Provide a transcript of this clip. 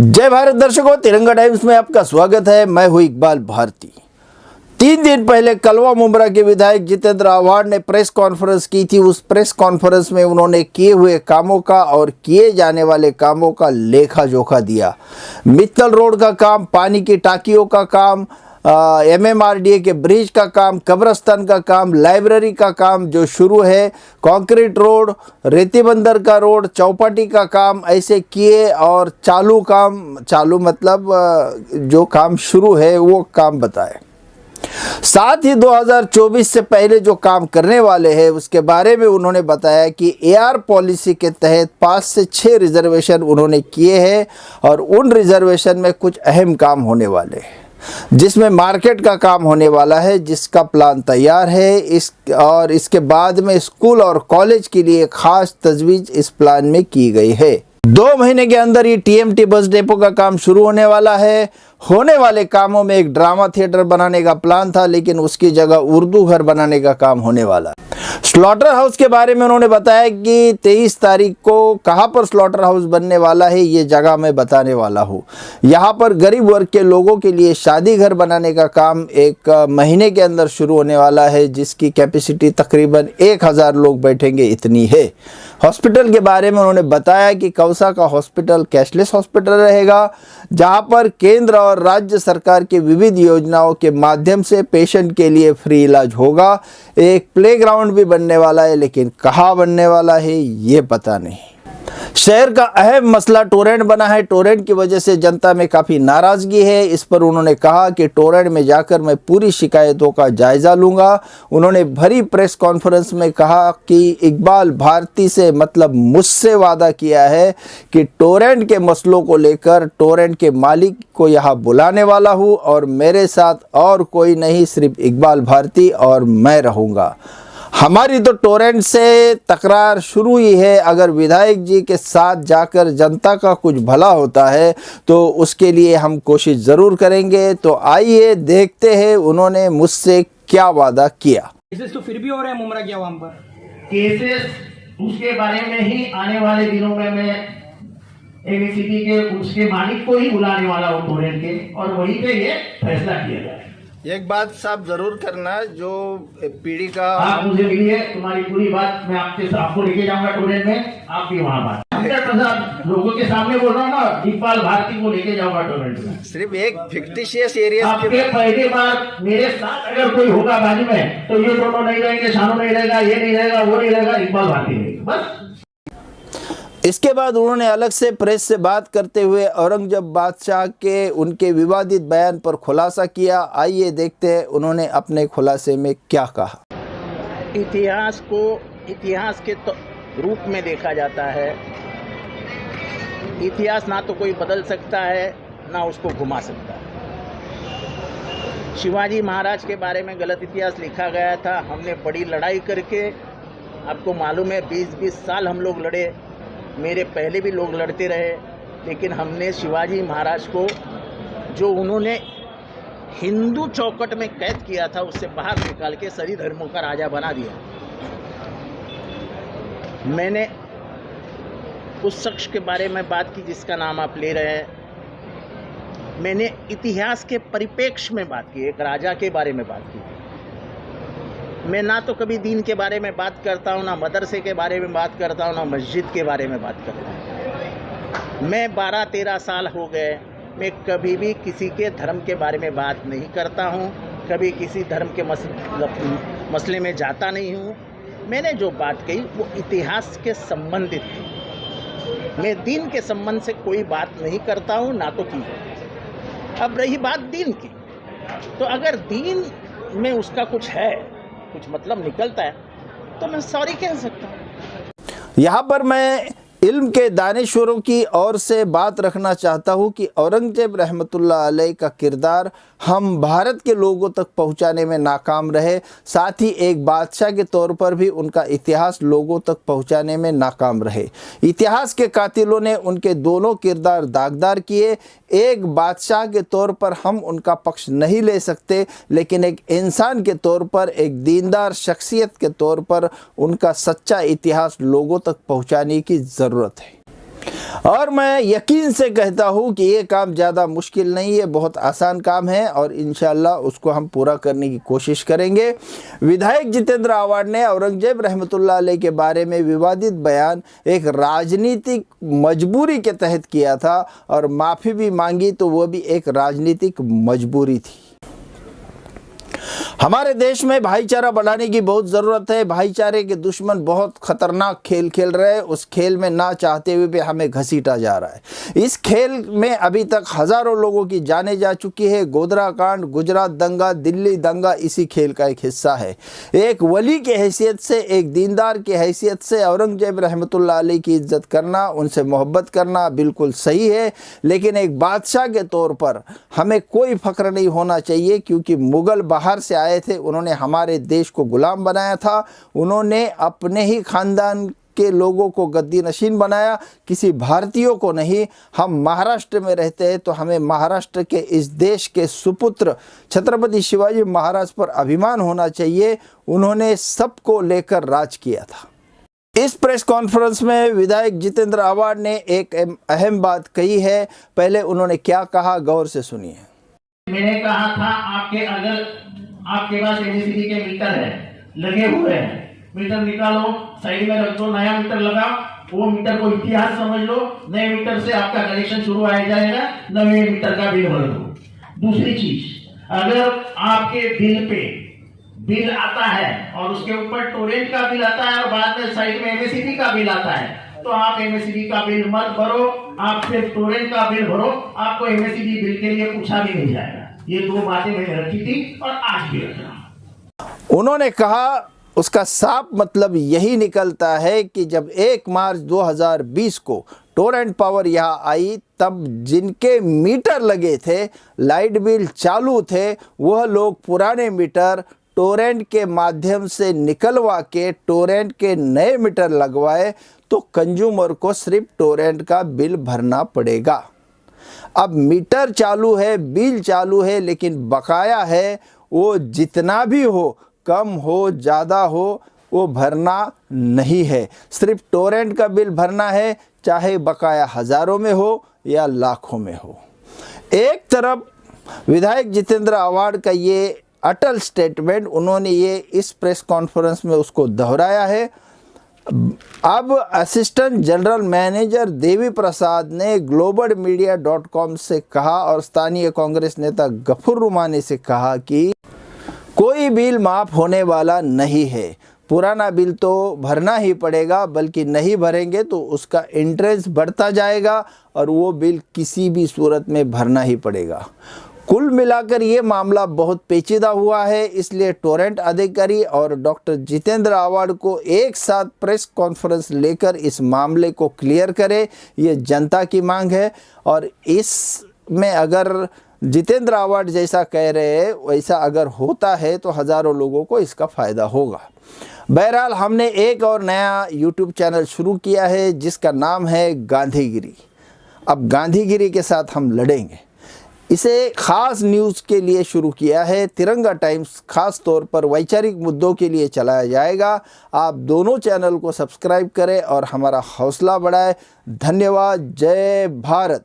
जय भारत दर्शकों, तिरंगा टाइम्स में आपका स्वागत है। मैं हूं इकबाल भारती। 3 दिन पहले कलवा मुमरा के विधायक जितेंद्र आव्हाड ने प्रेस कॉन्फ्रेंस की थी। उस प्रेस कॉन्फ्रेंस में उन्होंने किए हुए कामों का और किए जाने वाले कामों का लेखा जोखा दिया। मित्तल रोड का काम, पानी की टांकियों का काम, MMRDA के ब्रिज का काम, कब्रस्तान का काम, लाइब्रेरी का काम जो शुरू है, कंक्रीट रोड, रेती बंदर का रोड, चौपाटी का काम ऐसे किए और चालू मतलब जो काम शुरू है वो काम बताए। साथ ही 2024 से पहले जो काम करने वाले हैं उसके बारे में उन्होंने बताया कि AR पॉलिसी के तहत 5 से 6 रिजर्वेशन उन्होंने किए हैं और उन रिजर्वेशन में कुछ अहम काम होने वाले हैं, जिसमें मार्केट का काम होने वाला है, जिसका प्लान तैयार है। इसके बाद में स्कूल और कॉलेज के लिए खास तजवीज़ इस प्लान में की गई है। 2 महीने के अंदर ही TMT बस डेपो का काम शुरू होने वाला है। होने वाले कामों में एक ड्रामा थिएटर बनाने का प्लान था, लेकिन उसकी जगह उर्दू घर बनाने का काम होने वाला है। स्लॉटर हाउस के बारे में उन्होंने बताया कि 23 तारीख को कहां पर स्लॉटर हाउस बनने वाला है ये जगह मैं बताने वाला हूं। यहां पर गरीब वर्ग के लोगों के लिए शादी घर बनाने का काम 1 महीने के अंदर शुरू होने वाला है, जिसकी कैपेसिटी तकरीबन 1000 लोग बैठेंगे इतनी है। हॉस्पिटल के बारे में उन्होंने बताया कि कौसा का हॉस्पिटल कैशलेस हॉस्पिटल रहेगा, जहां पर केंद्र और राज्य सरकार की विविध योजनाओं के माध्यम से पेशेंट के लिए फ्री इलाज होगा। एक प्लेग्राउंड भी बनने वाला है, लेकिन कहाँ बनने वाला है ये पता नहीं। शहर का अहम मसला टोरेंट बना है। टोरेंट की वजह से जनता में काफ़ी नाराज़गी है। इस पर उन्होंने कहा कि टोरेंट में जाकर मैं पूरी शिकायतों का जायज़ा लूँगा। उन्होंने भरी प्रेस कॉन्फ्रेंस में कहा कि इकबाल भारती से मतलब मुझसे वादा किया है कि टोरेंट के मसलों को लेकर टोरेंट के मालिक को यहाँ बुलाने वाला हूँ और मेरे साथ और कोई नहीं, सिर्फ इकबाल भारती और मैं रहूँगा। हमारी तो टोरेंट से तकरार शुरू ही है। अगर विधायक जी के साथ जाकर जनता का कुछ भला होता है तो उसके लिए हम कोशिश ज़रूर करेंगे। तो आइए देखते हैं उन्होंने मुझसे क्या वादा किया। केसेस तो फिर भी हो रहे हैं मुमरा के अवाम पर। केसेस उसके बारे में ही आने वाले दिनों में मैं एमएससीबी के उसके मालिक को ही बुलाने वाला हूँ टोरेंट के, और वहीं पे ये फैसला किया जाए। एक बात साहब जरूर करना, जो पीढ़ी का आप मुझे मिलिए, तुम्हारी पूरी बात मैं आपको लेके जाऊंगा टोरेंट में, आप भी वहाँ बात 100% लोगों के सामने बोल रहा हूँ ना, इकबाल भारती को लेके जाऊंगा टोरेंट में। सिर्फ एक फिक्टिशियस एरिया आपके पहली बार मेरे साथ अगर कोई होगा बाजू में तो ये दोनों नहीं रहेंगे, शानू नहीं रहेगा, ये नहीं रहेगा, वो नहीं रहेगा, इकबाल भारती रहेगा बस। इसके बाद उन्होंने अलग से प्रेस से बात करते हुए औरंगजेब बादशाह के उनके विवादित बयान पर खुलासा किया। आइए देखते हैं उन्होंने अपने खुलासे में क्या कहा। इतिहास को इतिहास के रूप में देखा जाता है। इतिहास ना तो कोई बदल सकता है ना उसको घुमा सकता है। शिवाजी महाराज के बारे में गलत इतिहास लिखा गया था। हमने बड़ी लड़ाई करके, आपको मालूम है 20-20 साल हम लोग लड़े, मेरे पहले भी लोग लड़ते रहे, लेकिन हमने शिवाजी महाराज को जो उन्होंने हिंदू चौकट में कैद किया था उससे बाहर निकाल के सभी धर्मों का राजा बना दिया। मैंने उस शख्स के बारे में बात की जिसका नाम आप ले रहे हैं। मैंने इतिहास के परिप्रेक्ष्य में बात की, एक राजा के बारे में बात की। मैं ना तो कभी दीन के बारे में बात करता हूँ, ना मदरसे के बारे में बात करता हूँ, ना मस्जिद के बारे में बात करता हूँ। मैं 12-13 साल हो गए, मैं कभी भी किसी के धर्म के बारे में बात नहीं करता हूँ, कभी किसी धर्म के मसले में जाता नहीं हूँ। मैंने जो बात कही वो इतिहास के संबंधित थी। मैं दीन के संबंध से कोई बात नहीं करता हूँ, ना तो की। अब रही बात दीन की, तो अगर दीन में उसका कुछ है, कुछ मतलब निकलता है तो मैं सॉरी कह सकता हूँ। यहाँ पर मैं इल्म के दानिशवरों की ओर से बात रखना चाहता हूँ कि औरंगजेब रहमतुल्लाह अलैह का किरदार हम भारत के लोगों तक पहुँचाने में नाकाम रहे। साथ ही एक बादशाह के तौर पर भी उनका इतिहास लोगों तक पहुँचाने में नाकाम रहे। इतिहास के कातिलों ने उनके दोनों किरदार दागदार किए। एक बादशाह के तौर पर हम उनका पक्ष नहीं ले सकते, लेकिन एक इंसान के तौर पर, एक दीनदार शख्सियत के तौर पर उनका सच्चा इतिहास लोगों तक पहुँचाने की ज़रूरत है। और मैं यकीन से कहता हूँ कि ये काम ज़्यादा मुश्किल नहीं है, बहुत आसान काम है और इंशाल्लाह उसको हम पूरा करने की कोशिश करेंगे। विधायक जितेंद्र आव्हाड ने औरंगजेब रहमतुल्लाह अलैह के बारे में विवादित बयान एक राजनीतिक मजबूरी के तहत किया था और माफ़ी भी मांगी तो वो भी एक राजनीतिक मजबूरी थी। हमारे देश में भाईचारा बढ़ाने की बहुत ज़रूरत है। भाईचारे के दुश्मन बहुत खतरनाक खेल खेल रहे हैं। उस खेल में ना चाहते हुए भी हमें घसीटा जा रहा है। इस खेल में अभी तक हज़ारों लोगों की जानें जा चुकी है। गोधरा कांड, गुजरात दंगा, दिल्ली दंगा इसी खेल का एक हिस्सा है। एक वली की हैसियत से, एक दीनदार की हैसियत से औरंगजेब रहमतुल्लाह अलैह की इज्जत करना, उनसे मोहब्बत करना बिल्कुल सही है, लेकिन एक बादशाह के तौर पर हमें कोई फ़ख्र नहीं होना चाहिए, क्योंकि मुग़ल बाहर से आए थे, उन्होंने हमारे देश को गुलाम बनाया था, उन्होंने अपने ही ख़ानदान के लोगों को गद्दी नशीन बनाया, किसी भारतीयों को नहीं। हम महाराष्ट्र में रहते हैं तो हमें महाराष्ट्र के इस देश के सुपुत्र छत्रपति शिवाजी महाराज पर अभिमान होना चाहिए। उन्होंने सबको लेकर राज किया था। इस प्रेस कॉन्फ्रेंस में विधायक जितेंद्र आव्हाड ने एक अहम बात कही है। पहले उन्होंने क्या कहा, गौर से सुनिए। मैंने कहा था आपके पास एमएससीबी के मीटर है, लगे हुए हैं, मीटर निकालो, साइड में रख दो, नया मीटर लगाओ। वो मीटर को इतिहास समझ लो, नए मीटर से आपका कनेक्शन शुरू आ जाएगा, नए मीटर का बिल भर दो। दूसरी चीज, अगर आपके बिल पे बिल आता है और उसके ऊपर टोरेंट का बिल आता है और बाद में साइड में एमएससीबी का बिल आता है, तो आप एमएससीबी का बिल मत भरो, आप सिर्फ टोरेंट का बिल भरो, आपको एमएससीबी बिल के लिए पूछा भी नहीं जाएगा। ये दो बातें मैंने रखी थी और आज भी रख रहा हूं। उन्होंने कहा, उसका साफ मतलब यही निकलता है कि जब 1 मार्च 2020 को टोरेंट पावर यहाँ आई, तब जिनके मीटर लगे थे, लाइट बिल चालू थे, वह लोग पुराने मीटर टोरेंट के माध्यम से निकलवा के टोरेंट के नए मीटर लगवाए, तो कंज्यूमर को सिर्फ टोरेंट का बिल भरना पड़ेगा। अब मीटर चालू है, बिल चालू है, लेकिन बकाया है, वो जितना भी हो, कम हो ज़्यादा हो, वो भरना नहीं है। सिर्फ टोरेंट का बिल भरना है, चाहे बकाया हज़ारों में हो या लाखों में हो। एक तरफ विधायक जितेंद्र आव्हाड का ये अटल स्टेटमेंट, उन्होंने ये इस प्रेस कॉन्फ्रेंस में उसको दोहराया है। अब assistant general manager Devi Prasad ने globalmedia.com से कहा और स्थानीय कांग्रेस नेता गफूर रुमानी से कहा कि कोई बिल माफ़ होने वाला नहीं है। पुराना बिल तो भरना ही पड़ेगा, बल्कि नहीं भरेंगे तो उसका इंटरेस्ट बढ़ता जाएगा और वो बिल किसी भी सूरत में भरना ही पड़ेगा। कुल मिलाकर ये मामला बहुत पेचीदा हुआ है, इसलिए टोरेंट अधिकारी और डॉक्टर जितेंद्र आव्हाड को एक साथ प्रेस कॉन्फ्रेंस लेकर इस मामले को क्लियर करे, ये जनता की मांग है। और इसमें अगर जितेंद्र आव्हाड जैसा कह रहे हैं वैसा अगर होता है तो हज़ारों लोगों को इसका फ़ायदा होगा। बहरहाल हमने एक और नया यूट्यूब चैनल शुरू किया है जिसका नाम है गांधीगिरी। अब गांधीगिरी के साथ हम लड़ेंगे। इसे ख़ास न्यूज़ के लिए शुरू किया है। तिरंगा टाइम्स ख़ास तौर पर वैचारिक मुद्दों के लिए चलाया जाएगा। आप दोनों चैनल को सब्सक्राइब करें और हमारा हौसला बढ़ाएं। धन्यवाद। जय भारत।